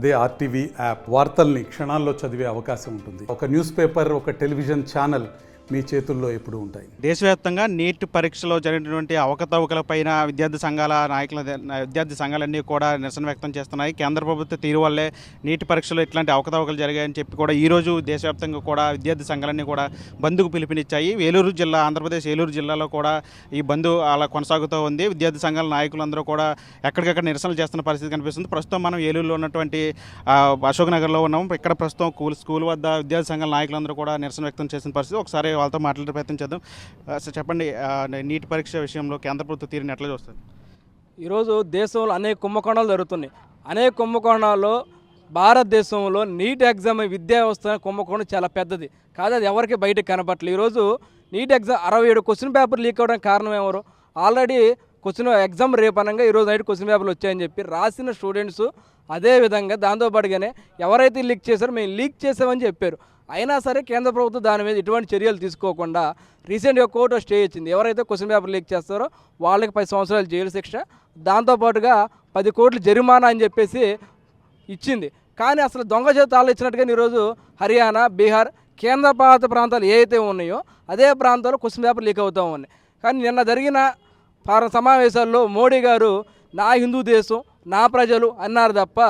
అదే RTV app వార్తల్ని క్షణాల్లో చదివే అవకాశం ఉంటుంది. ఒక న్యూస్ పేపర్, ఒక టెలివిజన్ ఛానల్ మీ చేతుల్లో ఎప్పుడూ ఉంటాయి. దేశవ్యాప్తంగా నీట్ పరీక్షలో జరిగినటువంటి అవకతవకలపైన విద్యార్థి సంఘాలన్నీ కూడా నిరసన వ్యక్తం చేస్తున్నాయి. కేంద్ర ప్రభుత్వ తీరు వల్లే నీట్ పరీక్షలో ఇట్లాంటి అవకతవకలు జరిగాయని చెప్పి కూడా ఈరోజు దేశవ్యాప్తంగా కూడా విద్యార్థి సంఘాలన్నీ కూడా బంద్కు పిలుపునిచ్చాయి. ఆంధ్రప్రదేశ్ ఏలూరు జిల్లాలో కూడా ఈ బంద్ అలా కొనసాగుతూ ఉంది. విద్యార్థి సంఘాల నాయకులందరూ కూడా ఎక్కడికక్కడ నిరసనలు చేస్తున్న పరిస్థితి కనిపిస్తుంది. ప్రస్తుతం మనం ఏలూరులో ఉన్నటువంటి అశోక్ నగర్లో ఉన్నాం. ఇక్కడ ప్రస్తుతం స్కూల్ వద్ద విద్యార్థి సంఘాల నాయకులందరూ కూడా నిరసన వ్యక్తం చేసిన పరిస్థితి. ఒకసారి వాళ్ళతో మాట్లాడే ప్రయత్నం చేద్దాం. సార్ చెప్పండి, నీట్ పరీక్ష విషయంలో కేంద్ర ప్రభుత్వ తీరుని ఎట్లా చూస్తారు? ఈరోజు దేశంలో అనేక కుంభకోణాలు జరుగుతున్నాయి. అనేక కుంభకోణాల్లో భారతదేశంలో నీట్ ఎగ్జామ్ విద్యా వ్యవస్థ కుంభకోణం చాలా పెద్దది కాదు, అది ఎవరికి బయటకు కనపట్లేదు. ఈరోజు NEET exam 67 question paper leak అవ్వడానికి కారణం ఎవరు? ఆల్రెడీ ఎగ్జామ్ రేపనంగా ఈరోజు నైట్ క్వశ్చన్ పేపర్లు వచ్చాయని చెప్పి రాసిన స్టూడెంట్స్ అదేవిధంగా దాంతోపాటుగానే ఎవరైతే లీక్ చేశారో మేము లీక్ చేసామని చెప్పారు. అయినా సరే కేంద్ర ప్రభుత్వం దాని మీద ఎటువంటి చర్యలు తీసుకోకుండా రీసెంట్గా కోర్టు స్టే ఇచ్చింది. ఎవరైతే క్వశ్చన్ పేపర్ లీక్ చేస్తారో వాళ్ళకి 10 సంవత్సరాలు జైలు శిక్ష, దాంతోపాటుగా 10 కోట్ల జరిమానా అని చెప్పేసి ఇచ్చింది. కానీ అసలు దొంగ చేతాలు ఇచ్చినట్టుగా ఈరోజు హర్యానా, బీహార్, కేంద్రపాలిత ప్రాంతాలు ఏవైతే ఉన్నాయో అదే ప్రాంతాల్లో క్వశ్చన్ పేపర్ లీక్ అవుతూ ఉన్నాయి. కానీ నిన్న జరిగిన సమావేశాల్లో మోడీ గారు నా హిందూ దేశం, నా ప్రజలు అన్నారు తప్ప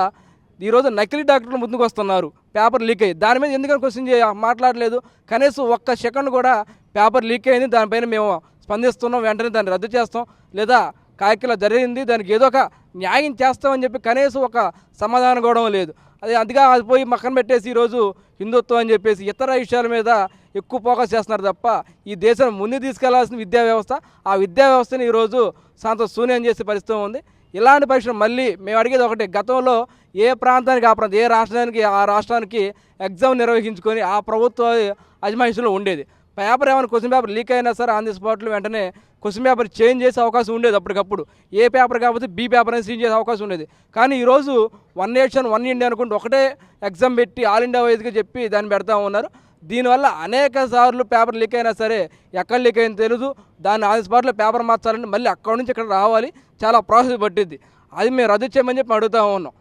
ఈరోజు నకిలీ డాక్టర్లు ముందుకు వస్తున్నారు పేపర్ లీక్ అయ్యి. దాని మీద ఎందుకని క్వశ్చన్ మాట్లాడలేదు? కనీసం ఒక్క సెకండ్ కూడా పేపర్ లీక్ అయింది, దానిపైన మేము స్పందిస్తున్నాం, వెంటనే దాన్ని రద్దు చేస్తాం, లేదా కాయకిలా జరిగింది దానికి ఏదో ఒక న్యాయం చేస్తామని చెప్పి కనీసం ఒక సమాధానం కూడా లేదు. అందుకే అది పోయి పక్కన పెట్టేసి ఈరోజు హిందుత్వం అని చెప్పేసి ఇతర విషయాల మీద ఎక్కువ ఫోకస్ చేస్తున్నారు తప్ప ఈ దేశాన్ని ముందుకు తీసుకెళ్లాల్సిన విద్యా వ్యవస్థ, ఆ విద్యా వ్యవస్థని ఈరోజు శూన్యం చేసే పరిస్థితి ఉంది. ఇలాంటి పరీక్షలు మళ్ళీ మేము అడిగేది ఒకటి, గతంలో ఏ ప్రాంతానికి ఆ ప్రాంతం, ఏ రాష్ట్రానికి ఆ రాష్ట్రానికి ఎగ్జామ్ నిర్వహించుకొని ఆ ప్రభుత్వ అజమాయిషీలో ఉండేది. పేపర్ ఏమైనా క్వశ్చన్ పేపర్ లీక్ అయినా సరే ఆన్ ది స్పాట్లో వెంటనే క్వశ్చన్ పేపర్ చేంజ్ చేసే అవకాశం ఉండేది. అప్పటికప్పుడు ఏ పేపర్ కాకపోతే బి పేపర్ అని చేంజ్ చేసే అవకాశం ఉండేది. కానీ ఈరోజు 1 నేషన్ 1 ఇండియా అనుకుంటూ ఒకటే ఎగ్జామ్ పెట్టి ఆల్ ఇండియా వైజ్గా చెప్పి దాన్ని పెడతా ఉన్నారు. దీనివల్ల అనేక సార్లు పేపర్ లీక్ అయినా సరే ఎక్కడ లీక్ అయిందో తెలియదు, దాన్ని ఆన్ స్పాట్లో పేపర్ మార్చాలంటే మళ్ళీ అక్కడ నుంచి ఇక్కడ రావాలి, చాలా ప్రాసెస్ పట్టిద్ది. అది మేము రద్దు చేయమని చెప్పి అడుగుతూ ఉన్నాం.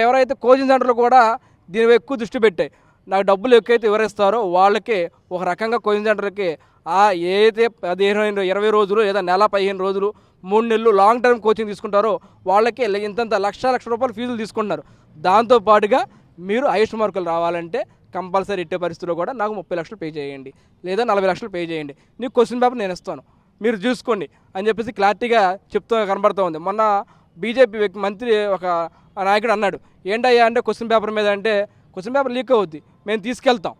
ఎవరైతే కోచింగ్ సెంటర్లు కూడా దీని ఎక్కువ దృష్టి పెట్టాయి, నాకు డబ్బులు ఎక్కువైతే ఎవరిస్తారో వాళ్ళకి ఒక రకంగా కోచింగ్ సెంటర్కి ఏదైతే 15-20 రోజులు లేదా నెల 15 రోజులు 3 నెలలు లాంగ్ టర్మ్ కోచింగ్ తీసుకుంటారో వాళ్ళకి ఇంతంత లక్ష రూపాయలు ఫీజులు తీసుకుంటున్నారు. దాంతోపాటుగా మీరు హైయెస్ట్ మార్కులు రావాలంటే కంపల్సరీ ఇట్టే పరిస్థితిలో కూడా నాకు 30 లక్షలు పే చేయండి, లేదా 40 లక్షలు పే చేయండి, నీకు క్వశ్చన్ పేపర్ నేను ఇస్తాను, మీరు చూసుకోండి అని చెప్పేసి క్లారిటీగా కనబడుతూ ఉంది. మొన్న బీజేపీ మంత్రి ఒక నాయకుడు అన్నాడు, ఏంటయ్యా అంటే క్వశ్చన్ పేపర్ మీద అంటే క్వశ్చన్ పేపర్ లీక్ అవుద్ది, మేము తీసుకెళ్తాం,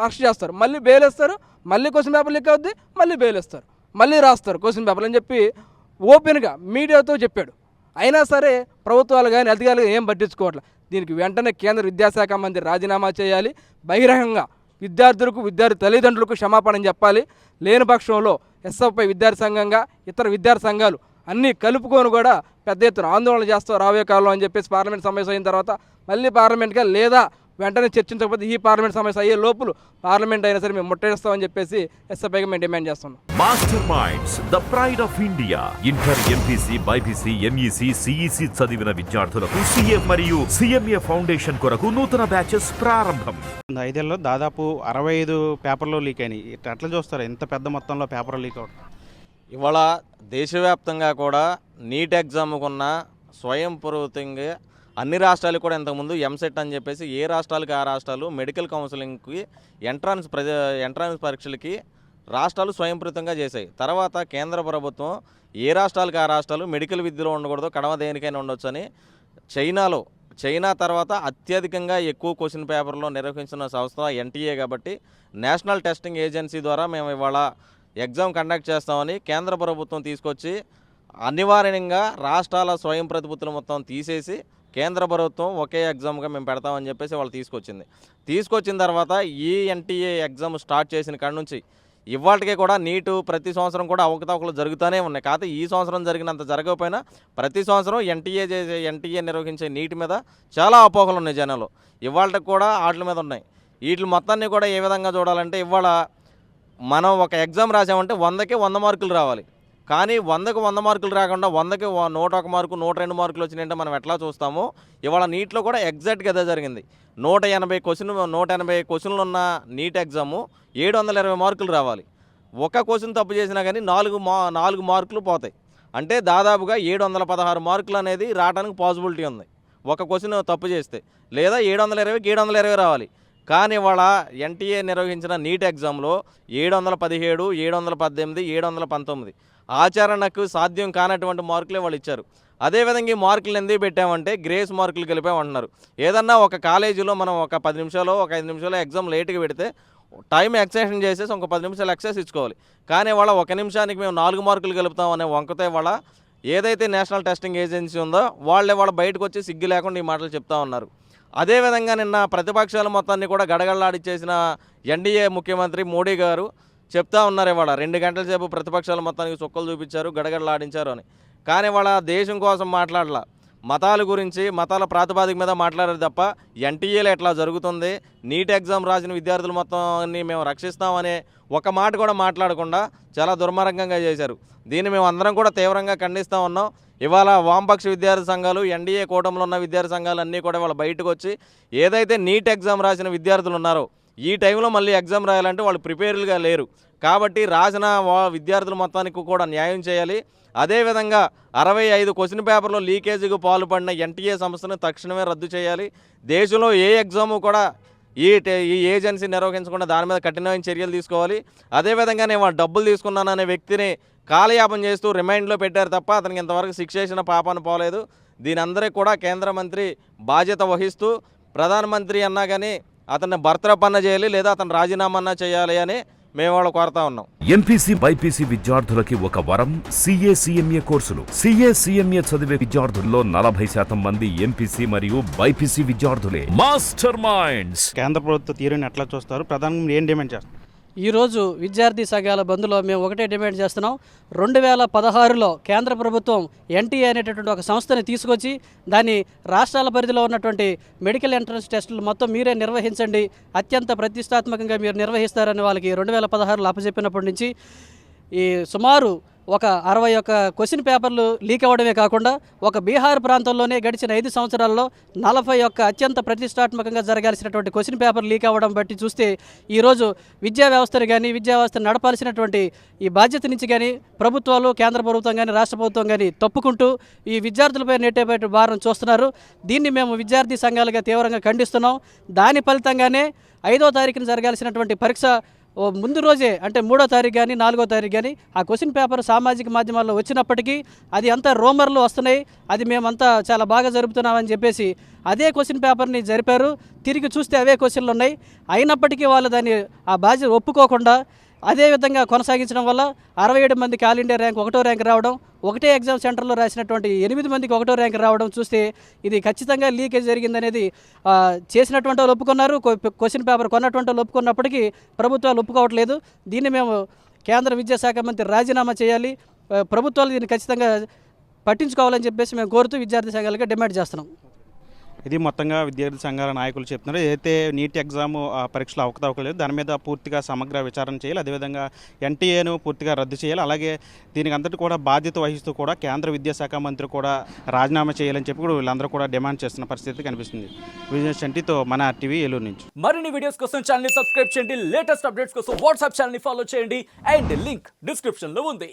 అరెస్ట్ చేస్తారు, మళ్ళీ బెయిల్ ఇస్తారు, మళ్ళీ క్వశ్చన్ పేపర్ లీక్ అవుద్ది, మళ్ళీ బెయిల్ ఇస్తారు, మళ్ళీ రాస్తారు క్వశ్చన్ పేపర్ అని చెప్పి ఓపెన్గా మీడియాతో చెప్పాడు. అయినా సరే ప్రభుత్వాలు కానీ అధికారులు ఏం పట్టించుకోవట్లేదు. దీనికి వెంటనే కేంద్ర విద్యాశాఖ మంత్రి రాజీనామా చేయాలి, బహిరంగంగా విద్యార్థి తల్లిదండ్రులకు క్షమాపణ చెప్పాలి. లేని పక్షంలో ఎస్ఎఫ్ఐ విద్యార్థి సంఘంగా ఇతర విద్యార్థి సంఘాలు అన్నీ కలుపుకొని కూడా పెద్ద ఎత్తున ఆందోళన చేస్తూ రాబోయే కాలంలో అని చెప్పేసి పార్లమెంట్ సమావేశం అయిన తర్వాత మళ్ళీ పార్లమెంట్గా లేదా వెంటనే చర్చించకపోతే ఈ పార్లమెంట్ సమావేశం అయ్యే లోపల పార్లమెంట్ అయినా సరే మేము ముట్టడిస్తామని చెప్పేసి ఎస్ఎఫ్ఐగా మేము డిమాండ్ చేస్తున్నాం. Master minds, the pride of India. Inter, MPC, BiPC, MEC, CEC చదివిన విద్యార్థులకు సిఏ మరియు సిఎంఏ ఫౌండేషన్ కొరకు నూతన బ్యాచెస్ ప్రారంభం. 5 ఏళ్ళలో దాదాపు 65 పేపర్లు లీక్ అయినాయి. ఎట్లా చూస్తారు ఇంత పెద్ద మొత్తంలో పేపర్లు లీక్ అవడం? ఇవాళ దేశవ్యాప్తంగా కూడా నీట్ ఎగ్జామ్కు ఉన్న స్వయంప్రూతంగా అన్ని రాష్ట్రాలు కూడా ఇంతకుముందు ఎంసెట్ అని చెప్పేసి ఏ రాష్ట్రాలకి ఆ రాష్ట్రాలు మెడికల్ కౌన్సిలింగ్కి ఎంట్రన్స్ పరీక్షలకి రాష్ట్రాలు స్వయంప్రూతంగా చేశాయి. తర్వాత కేంద్ర ప్రభుత్వం ఏ రాష్ట్రాలకి ఆ రాష్ట్రాలు మెడికల్ విద్యలో ఉండకూడదు, కడమ దేనికైనా ఉండొచ్చు అని చైనా తర్వాత అత్యధికంగా ఎక్కువ క్వశ్చన్ పేపర్లో నిర్వహించిన సంస్థ ఎన్టీఏ కాబట్టి నేషనల్ టెస్టింగ్ ఏజెన్సీ ద్వారా మేము ఇవాళ ఎగ్జామ్ కండక్ట్ చేస్తామని కేంద్ర ప్రభుత్వం తీసుకొచ్చి అనివార్యంగా రాష్ట్రాల స్వయం ప్రతిపత్తులు మొత్తం తీసేసి కేంద్ర ప్రభుత్వం ఒకే ఎగ్జామ్గా మేము పెడతామని చెప్పేసి వాళ్ళు తీసుకొచ్చిన తర్వాత ఈ ఎన్టీఏ ఎగ్జామ్ స్టార్ట్ చేసిన కాడ నుంచి ఇవాళకే కూడా నీటు ప్రతి సంవత్సరం కూడా అవకతవకలు జరుగుతూనే ఉన్నాయి. కాకపోతే ఈ సంవత్సరం జరిగినంత జరగకపోయినా ప్రతి సంవత్సరం ఎన్టీఏ నిర్వహించే నీటి మీద చాలా అపోహలు ఉన్నాయి జనాలు. ఇవాళకి కూడా వాటి మీద ఉన్నాయి. వీటి మొత్తాన్ని కూడా ఏ విధంగా చూడాలంటే ఇవాళ మనం ఒక ఎగ్జామ్ రాసామంటే 100కి 100 మార్కులు రావాలి. కానీ 100కు 100 మార్కులు రాకుండా 100కి 101 మార్కు 102 మార్కులు వచ్చినాయంటే మనం ఎట్లా చూస్తామో ఇవాళ నీట్లో కూడా ఎగ్జాక్ట్గా అదే జరిగింది. 180 క్వశ్చన్లు ఉన్న నీట్ ఎగ్జాము 720 మార్కులు రావాలి. ఒక క్వశ్చన్ తప్పు చేసినా కానీ 4 మార్కులు పోతాయి. అంటే దాదాపుగా 716 మార్కులు అనేది రావడానికి పాసిబిలిటీ ఉంది ఒక క్వశ్చన్ తప్పు చేస్తే, లేదా 720కి 720 రావాలి. కానీ ఇవాళ ఎన్టీఏ నిర్వహించిన నీట్ ఎగ్జామ్లో 717, 718, 719 ఆచరణకు సాధ్యం కానటువంటి మార్కులే వాళ్ళు ఇచ్చారు. అదేవిధంగా ఈ మార్కులు ఎందుకు పెట్టామంటే గ్రేస్ మార్కులు కలిపామంటున్నారు. ఏదన్నా ఒక కాలేజీలో మనం ఒక 10 నిమిషాలు ఒక 5 నిమిషాలు ఎగ్జామ్ లేట్గా పెడితే టైం ఎక్స్టెన్షన్ చేసేసి ఒక 10 నిమిషాలు ఎక్సెస్ ఇచ్చుకోవాలి. కానీ వాళ్ళ 1 నిమిషానికి మేము 4 మార్కులు కలుపుతాం అనే వంకతో వాళ్ళ ఏదైతే నేషనల్ టెస్టింగ్ ఏజెన్సీ ఉందో వాళ్ళే వాళ్ళ బయటకు వచ్చి సిగ్గు లేకుండా ఈ మాటలు చెప్తా ఉన్నారు. అదేవిధంగా నిన్న ప్రతిపక్షాల మొత్తాన్ని కూడా గడగడలాడిచ్చేసిన ఎన్డీఏ ముఖ్యమంత్రి మోడీ గారు చెప్తా ఉన్నారు ఇవాళ 2 గంటల సేపు ప్రతిపక్షాల మొత్తానికి చుక్కలు చూపించారు, గడగడలాడించారు అని. కానీ వాళ్ళ దేశం కోసం మాట్లాడలా, మతాల గురించి మతాల ప్రాతిపదిక మీద మాట్లాడారు తప్ప ఎన్టీఏలో ఎట్లా జరుగుతుంది, నీట్ ఎగ్జామ్ రాసిన విద్యార్థులు మొత్తాన్ని మేము రక్షిస్తామనే ఒక మాట కూడా మాట్లాడకుండా చాలా దుర్మార్గంగా చేశారు. దీన్ని మేము అందరం కూడా తీవ్రంగా ఖండిస్తూ ఉన్నాం. ఇవాళ వామపక్ష విద్యార్థి సంఘాలు, ఎన్డీఏ కూటమిలో ఉన్న విద్యార్థి సంఘాలు అన్నీ కూడా వాళ్ళ బయటకు వచ్చి ఏదైతే నీట్ ఎగ్జామ్ రాసిన విద్యార్థులు ఉన్నారో ఈ టైంలో మళ్ళీ ఎగ్జామ్ రాయాలంటే వాళ్ళు ప్రిపేర్డ్గా లేరు. కాబట్టి రాసిన విద్యార్థుల మొత్తానికి కూడా న్యాయం చేయాలి. అదేవిధంగా 65 క్వశ్చన్ పేపర్లో లీకేజీకి పాల్పడిన ఎన్టీఏ సంస్థను తక్షణమే రద్దు చేయాలి. దేశంలో ఏ ఎగ్జాము కూడా ఈ ఏజెన్సీ నిర్వహించకుండా దాని మీద కఠినమైన చర్యలు తీసుకోవాలి. అదేవిధంగా నేను డబ్బులు తీసుకున్నాననే వ్యక్తిని కాలయాపన చేస్తూ రిమైండ్లో పెట్టారు తప్ప అతనికి ఇంతవరకు శిక్ష చేసిన పాపాన్ని పోలేదు. దీని అందరికీ కూడా కేంద్ర మంత్రి బాధ్యత వహిస్తూ ప్రధానమంత్రి అన్నా కానీ అతన్ని బర్తరఫ్ అన్న చేయాలి, లేదా అతను రాజీనామా అన్నా చేయాలి అని మేము వాళ్ళు కోరుతా ఉన్నాం. ఎంపీసీ బైపీసీ విద్యార్థులకి ఒక వరం CA CMA కోర్సులు. CA CMA చదివే విద్యార్థుల్లో 40% మంది ఎంపీసీ మరియు బైపీసీ విద్యార్థులే. Master Minds. కేంద్ర ప్రభుత్వ తీరుని ఎట్లా చూస్తారు? ప్రధానంగా ఏం డిమాండ్ చేస్తారు? ఈరోజు విద్యార్థి సంఘాల బంద్లో మేము ఒకటే డిమాండ్ చేస్తున్నాం. 2016లో కేంద్ర ప్రభుత్వం ఎన్టీఏ అనేటటువంటి ఒక సంస్థని తీసుకొచ్చి దాన్ని రాష్ట్రాల పరిధిలో ఉన్నటువంటి మెడికల్ ఎంట్రన్స్ టెస్టులు మొత్తం మీరే నిర్వహించండి, అత్యంత ప్రతిష్టాత్మకంగా మీరు నిర్వహిస్తారని వాళ్ళకి 2016లో అప్పచెప్పినప్పటి నుంచి ఈ సుమారు ఒక 61 క్వశ్చన్ పేపర్లు లీక్ అవ్వడమే కాకుండా ఒక బీహార్ ప్రాంతంలోనే గడిచిన 5 సంవత్సరాల్లో 41 అత్యంత ప్రతిష్టాత్మకంగా జరగాల్సినటువంటి క్వశ్చన్ పేపర్ లీక్ అవ్వడం బట్టి చూస్తే ఈరోజు విద్యా వ్యవస్థను కానీ విద్యా వ్యవస్థను నడపాల్సినటువంటి ఈ బాధ్యత నుంచి కానీ ప్రభుత్వాలు, కేంద్ర ప్రభుత్వం కానీ రాష్ట్ర ప్రభుత్వం కానీ తప్పుకుంటూ ఈ విద్యార్థులపై నెట్టేపేట భారం చూస్తున్నారు. దీన్ని మేము విద్యార్థి సంఘాలుగా తీవ్రంగా ఖండిస్తున్నాం. దాని ఫలితంగానే 5వ తారీఖున జరగాల్సినటువంటి పరీక్ష ముందు రోజే అంటే 3వ తారీఖు కానీ 4వ తారీఖు కానీ ఆ క్వశ్చన్ పేపర్ సామాజిక మాధ్యమాల్లో వచ్చినప్పటికీ అది అంతా రోమర్లు వస్తున్నాయి, అది మేమంతా చాలా బాగా జరుపుతున్నామని చెప్పేసి అదే క్వశ్చన్ పేపర్ని జరిపారు. తిరిగి చూస్తే అవే క్వశ్చన్లు ఉన్నాయి. అయినప్పటికీ వాళ్ళు దాన్ని ఆ బాధ్యత ఒప్పుకోకుండా అదేవిధంగా కొనసాగించడం వల్ల 67 మందికి ఆల్ ఇండియా ర్యాంక్ 1వ ర్యాంక్ రావడం, ఒకటే ఎగ్జామ్ సెంటర్లో రాసినటువంటి 8 మందికి 1వ ర్యాంక్ రావడం చూస్తే ఇది ఖచ్చితంగా లీకేజ్ జరిగిందనేది చేసినటువంటి వాళ్ళు ఒప్పుకున్నారు. క్వశ్చన్ పేపర్ కొన్నటువంటి వాళ్ళు ఒప్పుకున్నప్పటికీ ప్రభుత్వాలు ఒప్పుకోవట్లేదు. దీన్ని మేము కేంద్ర విద్యాశాఖ మంత్రి రాజీనామా చేయాలి, ప్రభుత్వాలు దీన్ని ఖచ్చితంగా పట్టించుకోవాలని చెప్పేసి మేము కోరుతూ విద్యార్థి సంఘాలుగా డిమాండ్ చేస్తున్నాం. ఇది మొత్తంగా విద్యార్థి సంఘాల నాయకులు చెప్తున్నారు. ఏదైతే నీట్ ఎగ్జామ్ పరీక్షలు అవకతవకలేదు దాని మీద పూర్తిగా సమగ్ర విచారణ చేయాలి, అదేవిధంగా ఎన్టీఏను పూర్తిగా రద్దు చేయాలి, అలాగే దీనికి అంతటి కూడా బాధ్యత వహిస్తూ కూడా కేంద్ర విద్యాశాఖ మంత్రి కూడా రాజీనామా చేయాలని చెప్పి కూడా వీళ్ళందరూ కూడా డిమాండ్ చేస్తున్న పరిస్థితి కనిపిస్తుంది. విజయ్ చంటితో మన RTV ఏలూరు నుంచి. మరిన్ని వీడియోస్ కోసం ఛానల్ ని సబ్స్క్రైబ్ చేయండి, లేటెస్ట్ అప్డేట్స్ కోసం వాట్సాప్ ఛానల్ ని ఫాలో చేయండి అండ్ లింక్ డిస్క్రిప్షన్ లో ఉంది.